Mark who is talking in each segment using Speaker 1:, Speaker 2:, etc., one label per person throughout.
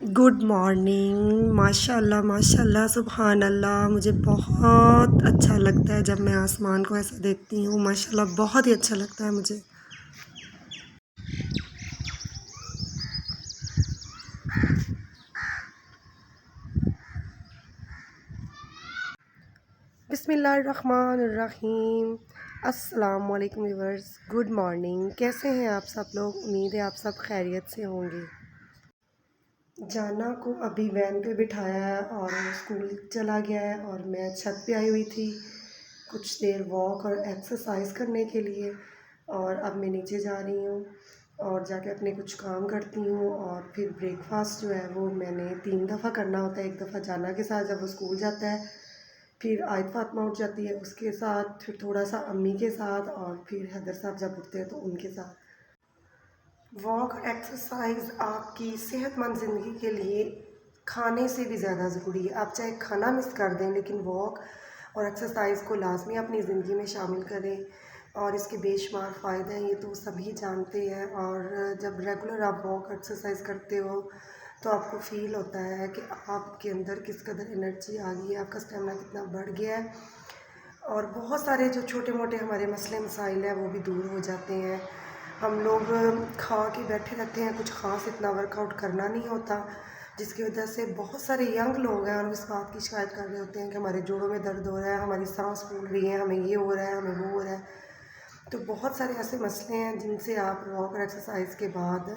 Speaker 1: Good morning, ماشاء اللہ سبحان اللہ. مجھے بہت اچھا لگتا ہے جب میں آسمان کو ایسا دیکھتی ہوں. ماشاء اللہ بہت ہی اچھا لگتا ہے مجھے. بسم اللہ الرحمن الرحیم. السلام علیکم ویورز، گڈ مارننگ. کیسے ہیں آپ سب لوگ؟ امید ہے آپ سب خیریت سے ہوں گے. جانا کو ابھی وین پہ بٹھایا ہے اور وہ اسکول چلا گیا ہے، اور میں چھت پہ آئی ہوئی تھی کچھ دیر واک اور ایکسرسائز کرنے کے لیے. اور اب میں نیچے جا رہی ہوں اور جا کے اپنے کچھ کام کرتی ہوں. اور پھر بریک فاسٹ جو ہے وہ میں نے 3 دفعہ کرنا ہوتا ہے. ایک دفعہ جانا کے ساتھ جب وہ اسکول جاتا ہے، پھر آیت فاطمہ اٹھ جاتی ہے اس کے ساتھ، پھر تھوڑا سا امی کے ساتھ، اور پھر حیدر صاحب جب اٹھتے ہیں تو ان کے ساتھ. واک اور ایکسرسائز آپ کی صحت مند زندگی کے لیے کھانے سے بھی زیادہ ضروری ہے. آپ چاہے کھانا مس کر دیں لیکن واک اور ایکسرسائز کو لازمی اپنی زندگی میں شامل کریں، اور اس کے بے شمار فائدے ہیں، یہ تو سبھی جانتے ہیں. اور جب ریگولر آپ واک ایکسرسائز کرتے ہو تو آپ کو فیل ہوتا ہے کہ آپ کے اندر کس قدر انرجی آ گئی ہے، آپ کا اسٹیمنا کتنا بڑھ گیا ہے، اور بہت سارے جو چھوٹے موٹے ہمارے مسئلے مسائل ہیں وہ بھی دور ہو جاتے ہیں. ہم لوگ کھا کے بیٹھے رہتے ہیں، کچھ خاص اتنا ورک آؤٹ کرنا نہیں ہوتا، جس کی وجہ سے بہت سارے ینگ لوگ ہیں اور اس بات کی شکایت کر رہے ہوتے ہیں کہ ہمارے جوڑوں میں درد ہو رہا ہے، ہماری سانس پھول رہی ہے، ہمیں یہ ہو رہا ہے، ہمیں وہ ہو رہا ہے. تو بہت سارے ایسے مسئلے ہیں جن سے آپ واک اور ایکسرسائز کے بعد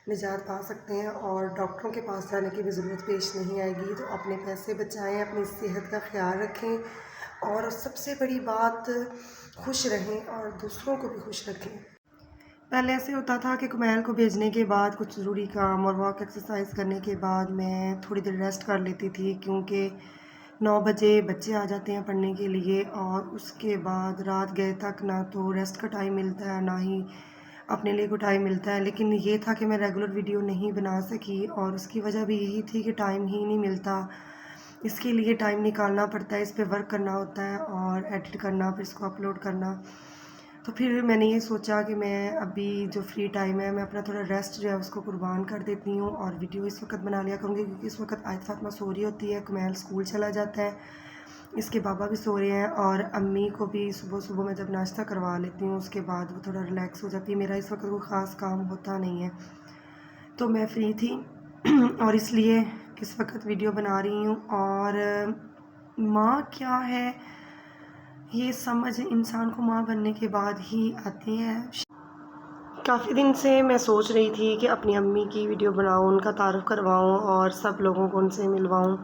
Speaker 1: نجات پا سکتے ہیں، اور ڈاکٹروں کے پاس جانے کی بھی ضرورت پیش نہیں آئے گی. تو اپنے پیسے بچائیں، اپنی صحت کا خیال رکھیں، اور سب سے بڑی بات خوش رہیں اور دوسروں کو بھی خوش رکھیں. پہلے ایسے ہوتا تھا کہ کمیل کو بھیجنے کے بعد کچھ ضروری کام اور واک ایکسرسائز کرنے کے بعد میں تھوڑی دیر ریسٹ کر لیتی تھی، کیونکہ 9 بجے بچے آ جاتے ہیں پڑھنے کے لیے، اور اس کے بعد رات گئے تک نہ تو ریسٹ کا ٹائم ملتا ہے نہ ہی اپنے لیے کو ٹائم ملتا ہے. لیکن یہ تھا کہ میں ریگولر ویڈیو نہیں بنا سکی، اور اس کی وجہ بھی یہی تھی کہ ٹائم ہی نہیں ملتا. اس کے لیے ٹائم نکالنا پڑتا ہے، اس پہ ورک کرنا ہوتا ہے اور ایڈٹ کرنا، پھر اس کو اپلوڈ کرنا. تو پھر میں نے یہ سوچا کہ میں ابھی جو فری ٹائم ہے میں اپنا تھوڑا ریسٹ جو ہے اس کو قربان کر دیتی ہوں، اور ویڈیو اس وقت بنا لیا کروں گی کیونکہ اس وقت آیت فاطمہ سو رہی ہوتی ہے، کمیل اسکول چلا جاتا ہے، اس کے بابا بھی سو رہے ہیں، اور امی کو بھی صبح صبح میں جب ناشتہ کروا لیتی ہوں اس کے بعد وہ تھوڑا ریلیکس ہو جاتی ہے. میرا اس وقت کوئی خاص کام ہوتا نہیں ہے، تو میں فری تھی اور اس لیے اس وقت ویڈیو بنا رہی ہوں. اور ماں کیا ہے یہ سمجھ انسان کو ماں بننے کے بعد ہی آتی ہے. کافی دن سے میں سوچ رہی تھی کہ اپنی امی کی ویڈیو بناؤں، ان کا تعارف کرواؤں اور سب لوگوں کو ان سے ملواؤں.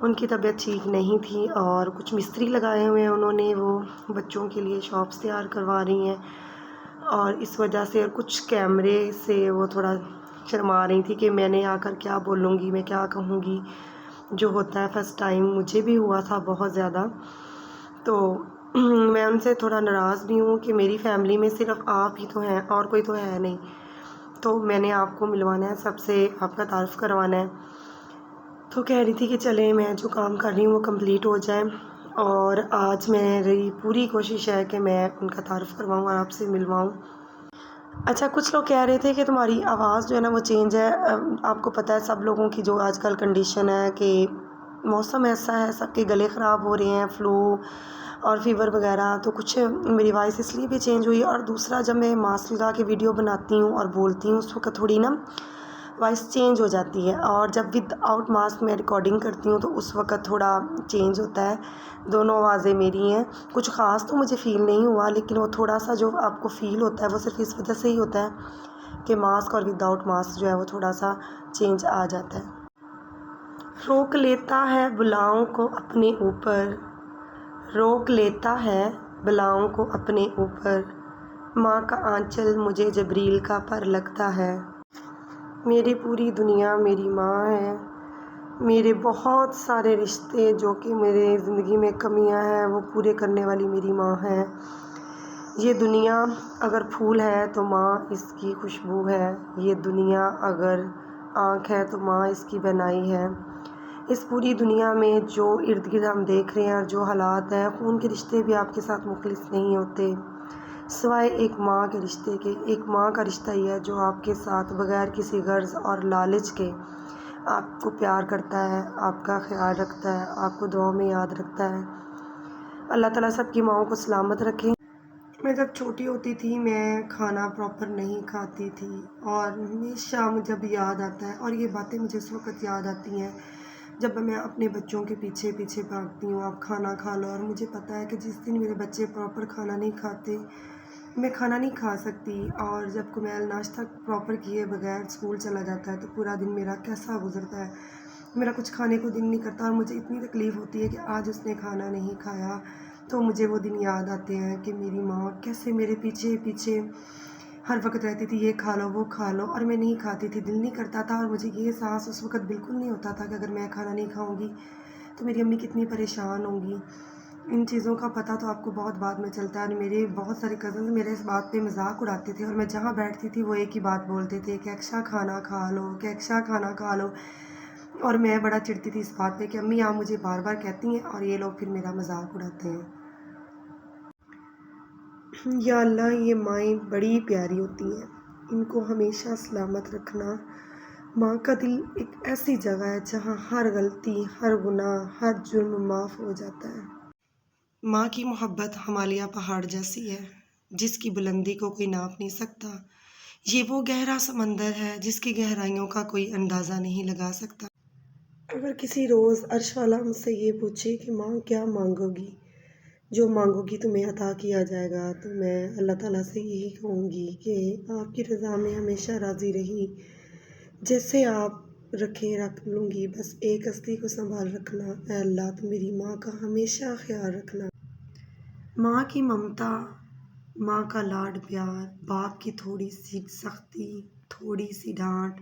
Speaker 1: ان کی طبیعت ٹھیک نہیں تھی اور کچھ مستری لگائے ہوئے ہیں انہوں نے، وہ بچوں کے لیے شاپس تیار کروا رہی ہیں، اور اس وجہ سے کچھ کیمرے سے وہ تھوڑا شرما رہی تھی کہ میں نے آ کر کیا بولوں گی، میں کیا کہوں گی. جو ہوتا ہے فرسٹ ٹائم مجھے بھی ہوا تھا بہت زیادہ، تو میں ان سے تھوڑا ناراض بھی ہوں کہ میری فیملی میں صرف آپ ہی تو ہیں اور کوئی تو ہے نہیں، تو میں نے آپ کو ملوانا ہے، سب سے آپ کا تعارف کروانا ہے. تو کہہ رہی تھی کہ چلیں میں جو کام کر رہی ہوں وہ کمپلیٹ ہو جائے، اور آج میری پوری کوشش ہے کہ میں ان کا تعارف کرواؤں اور آپ سے ملواؤں. اچھا، کچھ لوگ کہہ رہے تھے کہ تمہاری آواز جو ہے نا وہ چینج ہے. آپ کو پتہ ہے سب لوگوں کی جو آج کل کنڈیشن ہے کہ موسم ایسا ہے، سب کے گلے خراب ہو رہے ہیں، فلو اور فیور وغیرہ، تو کچھ میری وائس اس لیے بھی چینج ہوئی ہے. اور دوسرا، جب میں ماسک لگا کے ویڈیو بناتی ہوں اور بولتی ہوں اس وقت تھوڑی نا وائس چینج ہو جاتی ہے، اور جب ود آؤٹ ماسک میں ریکارڈنگ کرتی ہوں تو اس وقت تھوڑا چینج ہوتا ہے. دونوں آوازیں میری ہیں، کچھ خاص تو مجھے فیل نہیں ہوا، لیکن وہ تھوڑا سا جو آپ کو فیل ہوتا ہے وہ صرف اس وجہ سے ہی ہوتا ہے کہ ماسک اور ود آؤٹ ماسک جو ہے وہ تھوڑا سا چینج آ جاتا ہے. روک لیتا ہے بلاؤں کو اپنے اوپر، روک لیتا ہے بلاؤں کو اپنے اوپر، ماں کا آنچل مجھے جبریل کا پر لگتا ہے. میری پوری دنیا میری ماں ہے، میرے بہت سارے رشتے جو کہ میرے زندگی میں کمیاں ہیں وہ پورے کرنے والی میری ماں ہے. یہ دنیا اگر پھول ہے تو ماں اس کی خوشبو ہے، یہ دنیا اگر آنکھ ہے تو ماں اس کی بینائی ہے. اس پوری دنیا میں جو ارد گرد ہم دیکھ رہے ہیں اور جو حالات ہیں، خون کے رشتے بھی آپ کے ساتھ مخلص نہیں ہوتے سوائے ایک ماں کے رشتے کے. ایک ماں کا رشتہ ہی ہے جو آپ کے ساتھ بغیر کسی غرض اور لالچ کے آپ کو پیار کرتا ہے، آپ کا خیال رکھتا ہے، آپ کو دعاؤں میں یاد رکھتا ہے۔ اللہ تعالیٰ سب کی ماؤں کو سلامت رکھے۔ میں جب چھوٹی ہوتی تھی میں کھانا پراپر نہیں کھاتی تھی، اور ہمیشہ مجھے جب یاد آتا ہے، اور یہ باتیں مجھے اس وقت یاد آتی ہیں جب میں اپنے بچوں کے پیچھے پیچھے بھاگتی ہوں، آپ کھانا کھا لو، اور مجھے پتہ ہے کہ جس دن میرے بچے پراپر کھانا نہیں کھاتے میں کھانا نہیں کھا سکتی، اور جب کمیل ناشتہ پراپر کیے بغیر اسکول چلا جاتا ہے تو پورا دن میرا کیسا گزرتا ہے، میرا کچھ کھانے کو دل نہیں کرتا، اور مجھے اتنی تکلیف ہوتی ہے کہ آج اس نے کھانا نہیں کھایا۔ تو مجھے وہ دن یاد آتے ہیں کہ میری ماں کیسے میرے پیچھے پیچھے ہر وقت رہتی تھی، یہ کھا لو وہ کھا لو، اور میں نہیں کھاتی تھی، دل نہیں کرتا تھا، اور مجھے یہ احساس اس وقت بالکل نہیں ہوتا تھا کہ اگر میں کھانا نہیں کھاؤں گی تو میری امی کتنی پریشان ہوں گی۔ ان چیزوں کا پتہ تو آپ کو بہت بعد میں چلتا ہے، اور میرے بہت سارے کزنز میرے اس بات پہ مذاق اڑاتے تھے، اور میں جہاں بیٹھتی تھی وہ ایک ہی بات بولتے تھے کہ اکشا کھانا کھا لو، کہ اکشا کھانا کھا لو، اور میں بڑا چڑھتی تھی اس بات پہ کہ امی آپ مجھے بار بار کہتی ہیں اور یہ لوگ پھر میرا مذاق اڑاتے ہیں۔ یا اللہ، یہ مائیں بڑی پیاری ہوتی ہیں، ان کو ہمیشہ سلامت رکھنا۔ ماں کا دل ایک ایسی جگہ ہے جہاں ہر غلطی، ہر گناہ، ہر جرم معاف ہو جاتا ہے۔ ماں کی محبت ہمالیہ پہاڑ جیسی ہے جس کی بلندی کو کوئی ناپ نہیں سکتا۔ یہ وہ گہرا سمندر ہے جس کی گہرائیوں کا کوئی اندازہ نہیں لگا سکتا۔ اگر کسی روز عرش والا ہم سے یہ پوچھے کہ ماں کیا مانگو گی، جو مانگو گی تمہیں عطا کیا جائے گا، تو میں اللہ تعالیٰ سے یہی کہوں گی کہ آپ کی رضا میں ہمیشہ راضی رہی، جیسے آپ رکھیں رکھ لوں گی، بس ایک ہستی کو سنبھال رکھنا۔ اے اللہ، تو میری ماں کا ہمیشہ خیال رکھنا۔ ماں کی ممتا، ماں کا لاڈ پیار، باپ کی تھوڑی سی سختی، تھوڑی سی ڈانٹ،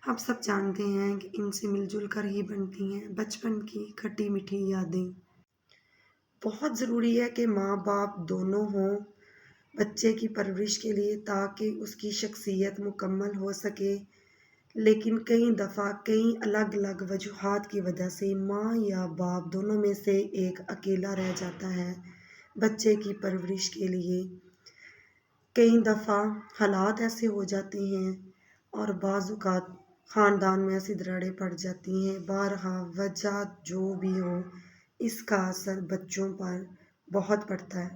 Speaker 1: ہم سب جانتے ہیں کہ ان سے مل جل کر ہی بنتی ہیں بچپن کی کھٹی میٹھی یادیں۔ بہت ضروری ہے کہ ماں باپ دونوں ہوں بچے کی پرورش کے لیے تاکہ اس کی شخصیت مکمل ہو سکے، لیکن کئی دفعہ کئی الگ الگ وجوہات کی وجہ سے ماں یا باپ دونوں میں سے ایک اکیلا رہ جاتا ہے بچے کی پرورش کے لیے۔ کئی دفعہ حالات ایسے ہو جاتے ہیں اور بعض اوقات خاندان میں ایسی دراڑیں پڑ جاتی ہیں، بہرحال وجہ جو بھی ہو اس کا اثر بچوں پر بہت پڑتا ہے،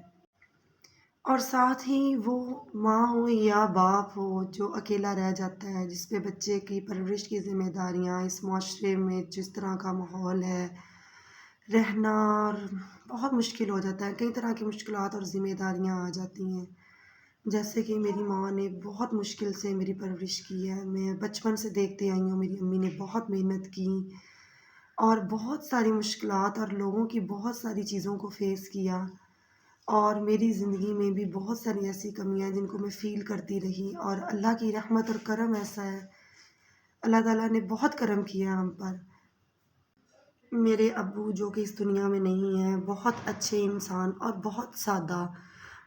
Speaker 1: اور ساتھ ہی وہ ماں ہو یا باپ ہو جو اکیلا رہ جاتا ہے، جس پہ بچے کی پرورش کی ذمہ داریاں، اس معاشرے میں جس طرح کا ماحول ہے رہنا، اور بہت مشکل ہو جاتا ہے، کئی طرح کی مشکلات اور ذمہ داریاں آ جاتی ہیں۔ جیسے کہ میری ماں نے بہت مشکل سے میری پرورش کی ہے، میں بچپن سے دیکھتے آئی ہوں میری امی نے بہت محنت کی اور بہت ساری مشکلات اور لوگوں کی بہت ساری چیزوں کو فیس کیا، اور میری زندگی میں بھی بہت ساری ایسی کمیاں ہیں جن کو میں فیل کرتی رہی، اور اللہ کی رحمت اور کرم ایسا ہے، اللہ تعالیٰ نے بہت کرم کیا ہم پر۔ میرے ابو جو کہ اس دنیا میں نہیں ہیں، بہت اچھے انسان اور بہت سادہ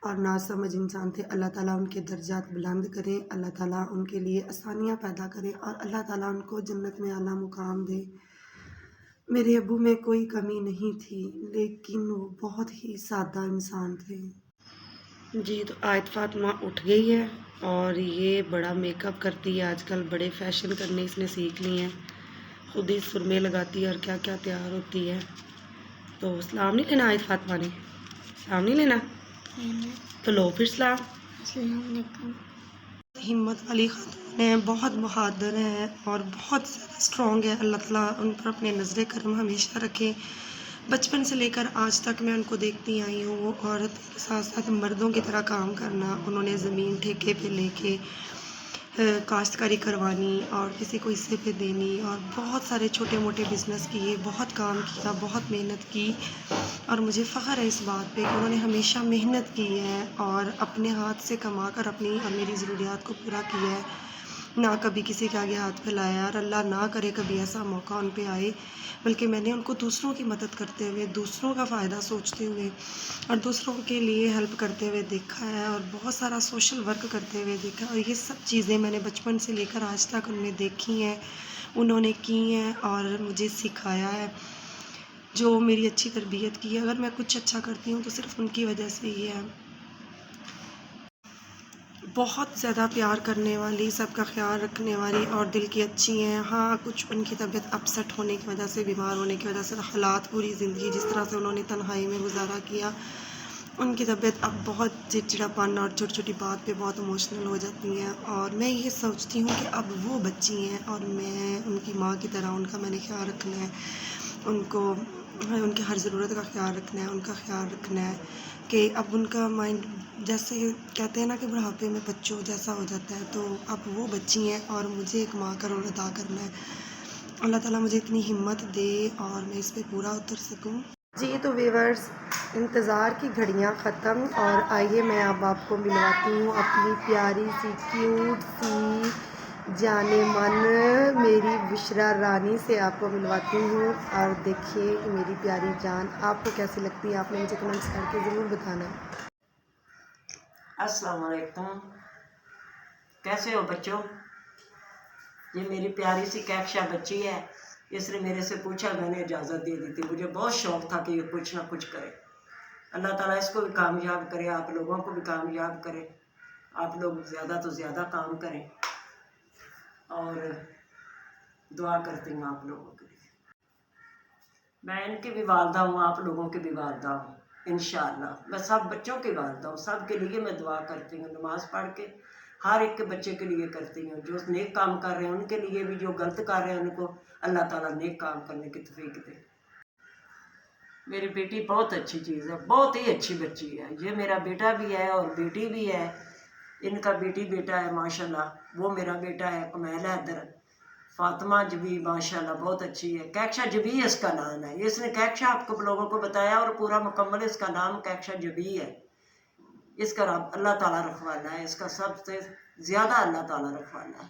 Speaker 1: اور ناسمجھ انسان تھے، اللہ تعالیٰ ان کے درجات بلند کریں، اللہ تعالیٰ ان کے لیے آسانیاں پیدا کریں، اور اللہ تعالیٰ ان کو جنت میں اعلیٰ مقام دے۔ میرے ابو میں کوئی کمی نہیں تھی، لیکن وہ بہت ہی سادہ انسان تھے۔ جی، تو آیت فاطمہ اٹھ گئی ہے اور یہ بڑا میک اپ کرتی ہے، آج کل بڑے فیشن کرنے اس نے سیکھ لی ہیں، خود ہی سرمے لگاتی ہے اور کیا کیا تیار ہوتی ہے۔ تو سلام نہیں لینا آیت فاطمہ نے؟ سلام نہیں لینا؟ تو لو پھر سلام۔ السلام علیکم۔ ہمت والی خاتون ہے، بہت بہادر ہے اور بہت زیادہ اسٹرانگ ہے، اللہ تعالیٰ ان پر اپنے نظر کرم ہمیشہ رکھے۔ بچپن سے لے کر آج تک میں ان کو دیکھتی آئی ہوں، وہ عورت کے ساتھ ساتھ مردوں کی طرح کام کرنا، انہوں نے زمین ٹھیکے پہ لے کے کاشتکاری کروانی اور کسی کو حصے پہ دینی، اور بہت سارے چھوٹے موٹے بزنس کیے، بہت کام کیا، بہت محنت کی، اور مجھے فخر ہے اس بات پہ کہ انہوں نے ہمیشہ محنت کی ہے اور اپنے ہاتھ سے کما کر اپنی اور میری ضروریات کو پورا کیا ہے، نہ کبھی کسی کے آگے ہاتھ پھیلایا، اور اللہ نہ کرے کبھی ایسا موقع ان پہ آئے، بلکہ میں نے ان کو دوسروں کی مدد کرتے ہوئے، دوسروں کا فائدہ سوچتے ہوئے اور دوسروں کے لیے ہیلپ کرتے ہوئے دیکھا ہے، اور بہت سارا سوشل ورک کرتے ہوئے دیکھا ہے، اور یہ سب چیزیں میں نے بچپن سے لے کر آج تک ان میں دیکھی ہیں، انہوں نے کی ہیں اور مجھے سکھایا ہے، جو میری اچھی تربیت کی ہے۔ اگر میں کچھ اچھا کرتی ہوں تو صرف ان کی وجہ سے ہی ہے۔ بہت زیادہ پیار کرنے والی، سب کا خیال رکھنے والی اور دل کی اچھی ہیں۔ ہاں کچھ ان کی طبیعت اپسٹ ہونے کی وجہ سے، بیمار ہونے کی وجہ سے، حالات پوری زندگی جس طرح سے انہوں نے تنہائی میں گزارا کیا، ان کی طبیعت اب بہت چڑچڑاپن اور چھوٹی چھوٹی بات پہ بہت ایموشنل ہو جاتی ہیں، اور میں یہ سوچتی ہوں کہ اب وہ بچی ہیں اور میں ان کی ماں کی طرح ان کا میں نے خیال رکھنا ہے، ان کو ان کی ہر ضرورت کا خیال رکھنا ہے، ان کا خیال رکھنا ہے کہ اب ان کا مائنڈ جیسے کہتے ہیں نا کہ بڑھاپے میں بچوں جیسا ہو جاتا ہے، تو اب وہ بچی ہیں اور مجھے ایک ماں کا رول ادا کرنا ہے۔ اللہ تعالیٰ مجھے اتنی ہمت دے اور میں اس پہ پورا اتر سکوں۔ جی تو ویورز، انتظار کی گھڑیاں ختم، اور آئیے میں اب آپ کو ملواتی ہوں اپنی پیاری سی کیوٹ سی جانے من میری بشرا رانی سے آپ کو ملواتی ہوں، اور دیکھیے میری پیاری جان آپ کو کیسی لگتی ہے، آپ نے مجھے کمنٹس کر کے ضرور بتانا ہے۔
Speaker 2: السلام علیکم، کیسے ہو بچوں؟ یہ میری پیاری سی کیکشا بچی ہے، اس نے میرے سے پوچھا، میں نے اجازت دے دی تھی۔ مجھے بہت شوق تھا کہ یہ کچھ نہ کچھ کرے۔ اللہ تعالیٰ اس کو بھی کامیاب کرے، آپ لوگوں کو بھی کامیاب کرے، آپ لوگ زیادہ تو زیادہ کام کریں، اور دعا کرتی ہوں آپ لوگوں کے لیے۔ میں ان کی بھی والدہ ہوں، آپ لوگوں کی بھی والدہ ہوں، انشاءاللہ میں سب بچوں کی والدہ ہوں، سب کے لیے میں دعا کرتی ہوں، نماز پڑھ کے ہر ایک کے بچے کے لیے کرتی ہوں، جو نیک کام کر رہے ہیں ان کے لیے بھی، جو غلط کر رہے ہیں ان کو اللہ تعالیٰ نیک کام کرنے کی توفیق دے۔ میری بیٹی بہت اچھی چیز ہے، بہت ہی اچھی بچی ہے، یہ میرا بیٹا بھی ہے اور بیٹی بھی ہے، ان کا بیٹی بیٹا ہے ماشاءاللہ، وہ میرا بیٹا ہے کمیل حیدر، فاطمہ جبی ماشاءاللہ بہت اچھی ہے، کیکشا جبی اس کا نام ہے، اس نے کیکشا آپ کو لوگوں کو بتایا اور پورا مکمل اس کا نام کیکشا جبی ہے۔ اس کا رب اللہ تعالیٰ رکھوالا ہے، اس کا سب سے زیادہ اللہ تعالیٰ رکھوالا ہے۔